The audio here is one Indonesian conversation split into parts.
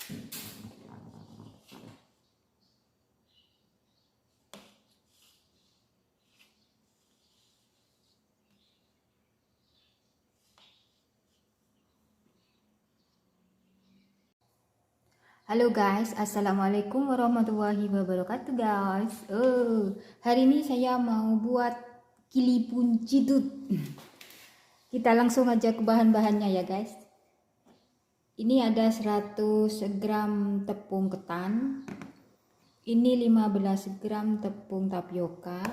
Halo guys, assalamualaikum warahmatullahi wabarakatuh guys. Hari ini saya mau buat kilipun cidut. Kita langsung aja ke bahan-bahannya ya guys. Ini ada 100 gram tepung ketan. Ini 15 gram tepung tapioka.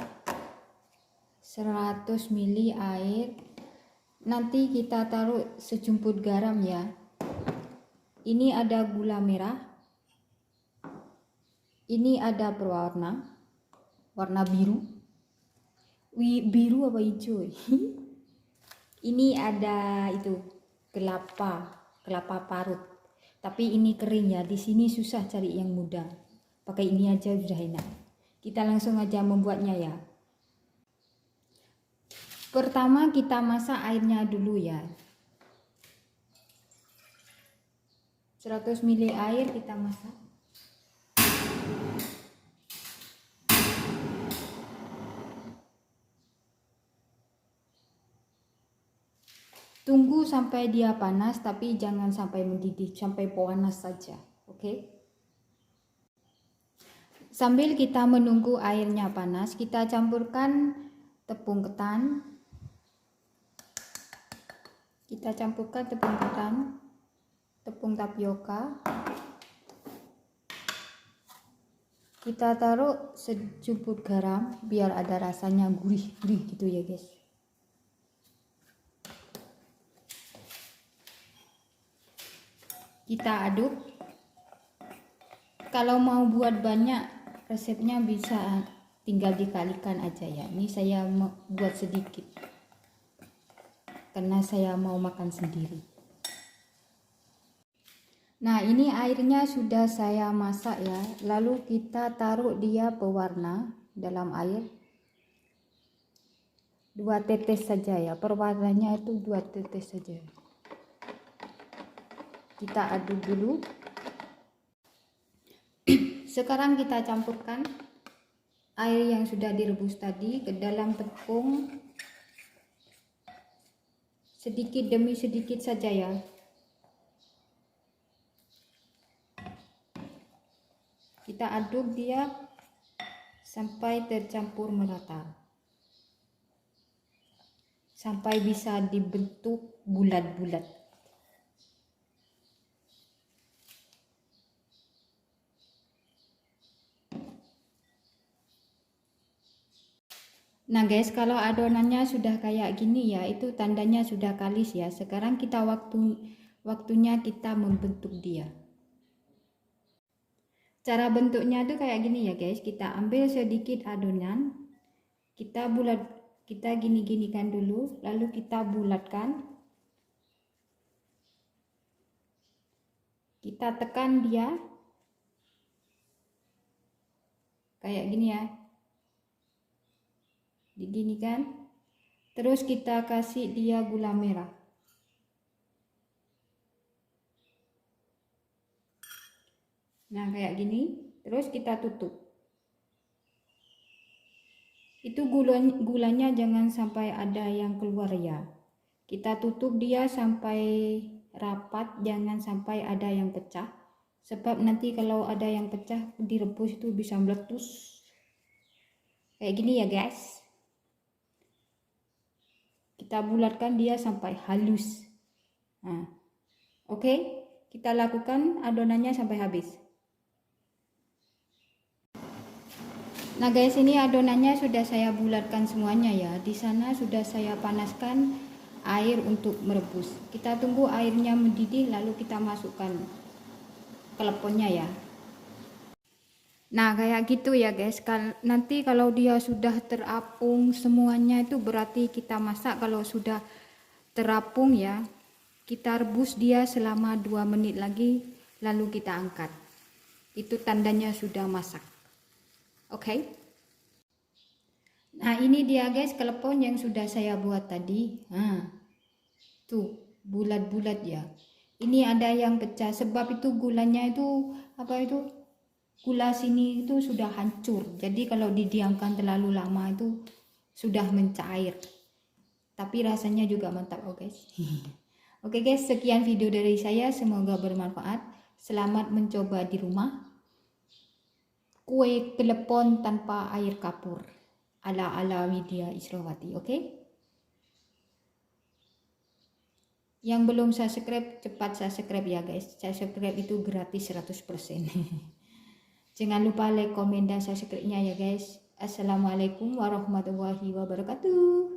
100 ml air. Nanti kita taruh sejumput garam ya. Ini ada gula merah. Ini ada berwarna, warna biru. Biru apa hijau? Ini ada itu kelapa parut. Tapi ini kering ya. Di sini susah cari yang muda. Pakai ini aja sudah enak. Kita langsung aja membuatnya ya. Pertama kita masak airnya dulu ya. 100 ml air kita masak. Tunggu sampai dia panas, tapi jangan sampai mendidih, sampai panas saja. Oke? Sambil kita menunggu airnya panas, kita campurkan tepung ketan. Kita campurkan tepung ketan, tepung tapioka. Kita taruh sejumput garam biar ada rasanya gurih-gurih gitu ya guys. Kita aduk. Kalau mau buat banyak, resepnya bisa tinggal dikalikan aja ya. Ini saya mau buat sedikit karena saya mau makan sendiri. Nah, ini airnya sudah saya masak ya. Lalu kita taruh dia pewarna dalam air. 2 tetes saja ya. Pewarnanya itu 2 tetes saja. Kita aduk dulu. Sekarang kita campurkan air yang sudah direbus tadi ke dalam tepung. Sedikit demi sedikit saja ya. Kita aduk dia sampai tercampur merata. Sampai bisa dibentuk bulat-bulat. Nah guys, kalau adonannya sudah kayak gini ya, itu tandanya sudah kalis ya. Sekarang kita waktunya kita membentuk dia. Cara bentuknya tuh kayak gini ya guys. Kita ambil sedikit adonan, kita gini-ginikan dulu, lalu kita bulatkan. Kita tekan dia kayak gini ya. Diginikan. Terus kita kasih dia gula merah. Nah, kayak gini. Terus kita tutup. Itu gulanya jangan sampai ada yang keluar ya. Kita tutup dia sampai rapat, jangan sampai ada yang pecah. Sebab nanti kalau ada yang pecah direbus itu bisa meletus. Kayak gini ya guys. Kita bulatkan dia sampai halus. Nah, oke, kita lakukan adonannya sampai habis. Nah guys, ini adonannya sudah saya bulatkan semuanya ya. Di sana sudah saya panaskan air untuk merebus. Kita tunggu airnya mendidih lalu kita masukkan keleponnya ya. Nah kayak gitu ya guys. Nanti kalau dia sudah terapung semuanya itu berarti kita masak. Kalau sudah terapung ya, kita rebus dia selama 2 menit lagi lalu kita angkat. Itu tandanya sudah masak. Oke. Nah ini dia guys kelepon yang sudah saya buat tadi. Nah tuh bulat-bulat ya. ini ada yang pecah, sebab itu gulanya itu apa itu, gula sini itu sudah hancur, jadi kalau didiamkan terlalu lama itu sudah mencair, tapi rasanya juga mantap. Oh guys. Oke guys, sekian video dari saya, semoga bermanfaat. Selamat mencoba di rumah kue kelepon tanpa air kapur ala Widya Israwati. Oke, yang belum subscribe cepat subscribe ya guys, subscribe itu gratis 100%. Jangan lupa like, komen, dan subscribe nya ya guys. Assalamualaikum warahmatullahi wabarakatuh.